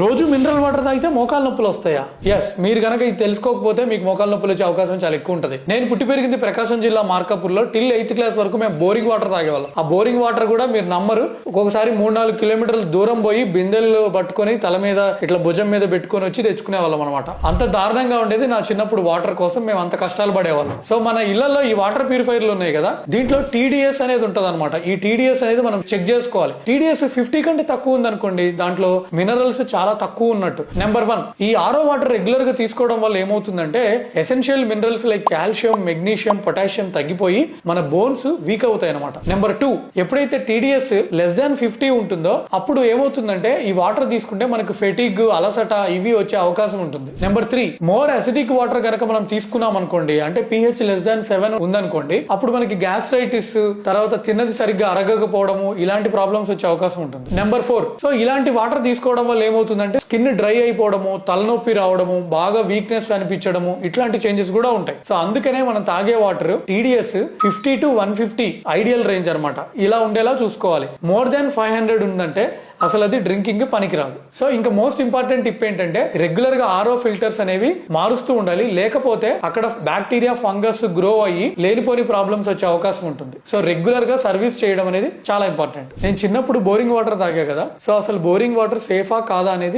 రోజు mineral water తాగితే మోకాలు నొప్పులు వస్తాయా? ఎస్, మీరు కనుక ఇది తెలుసుకోకపోతే మీకు మోకాలు నొప్పులు వచ్చే అవకాశం చాలా ఎక్కువ ఉంటుంది. నేను పుట్టి పెరిగింది ప్రకాశం జిల్లా మార్కాపూర్లో. టిల్ 8th క్లాస్ వరకు మేము బోరింగ్ వాటర్ తాగేవాళ్ళం. ఆ బోరింగ్ వాటర్ కూడా మీరు నమ్మరు, ఒక్కొక్కసారి 3-4 కిలోమీటర్ల దూరం పోయి బిందెలు పట్టుకొని తల మీద ఇట్లా భుజం మీద పెట్టుకొని వచ్చి తెచ్చుకునే వాళ్ళం అనమాట. అంత దారుణంగా ఉండేది నా చిన్నప్పుడు వాటర్ కోసం. మేము అంత కష్టాలు పడేవాళ్ళం. సో మన ఇళ్లలో ఈ వాటర్ ప్యూరిఫైర్లు ఉన్నాయి కదా, దీంట్లో TDS అనేది ఉంటది అనమాట. ఈ TDS అనేది మనం చెక్ చేసుకోవాలి. TDS 50 కంటే తక్కువ ఉంది అనుకోండి, దాంట్లో మినరల్స్ చాలా తక్కువ ఉన్నట్టు. నెంబర్ 1, ఈ RO వాటర్ రెగ్యులర్ గా తీసుకోవడం వల్ల ఏమవుతుందంటే essential minerals like calcium, magnesium, potassium తగ్గిపోయి మన బోన్స్ వీక్ అవుతాయి అనమాట. నెంబర్ 2, ఎప్పుడైతే TDS <50 ఉంటుందో అప్పుడు ఏమవుతుందంటే ఈ వాటర్ తీసుకుంటే మనకు ఫెటిగ్, అలసట ఇవి వచ్చే అవకాశం ఉంటుంది. నెంబర్ 3, మోర్ అసిడిక్ వాటర్ కనుక మనం తీసుకున్నాం అనుకోండి, అంటే pH <7 ఉందనుకోండి, అప్పుడు మనకి గ్యాస్ట్రైటిస్, తర్వాత తిన్నది సరిగ్గా అరగకపోవడము, ఇలాంటి ప్రాబ్లమ్స్ వచ్చే అవకాశం ఉంటుంది. నెంబర్ 4, సో ఇలాంటి వాటర్ తీసుకోవడం వల్ల ఏమవుతుందంటే స్కిన్ డ్రై అయిపోవడము, తలనొప్పి రావడము, బాగా వీక్నెస్ అనిపించడము, ఇట్లాంటి చేంజెస్ కూడా ఉంటాయి. సో అందుకనే మనం తాగే water TDS 50 to 150 ideal range అనమాట. ఇలా ఉండేలా చూసుకోవాలి. మోర్ దాన్ 500 ఉందంటే అసలు అది డ్రింకింగ్ పనికిరాదు. సో ఇంకా మోస్ట్ ఇంపార్టెంట్ టిప్ ఏంటంటే రెగ్యులర్ గా RO ఫిల్టర్స్ అనేవి మారుస్తూ ఉండాలి, లేకపోతే అక్కడ బ్యాక్టీరియా, ఫంగస్ గ్రో అయ్యి లేనిపోని ప్రాబ్లమ్స్ వచ్చే అవకాశం ఉంటుంది. సో రెగ్యులర్ గా సర్వీస్ చేయడం అనేది చాలా ఇంపార్టెంట్. నేను చిన్నప్పుడు బోరింగ్ వాటర్ తాగా కదా, సో అసలు బోరింగ్ వాటర్ సేఫా కాదా అనేది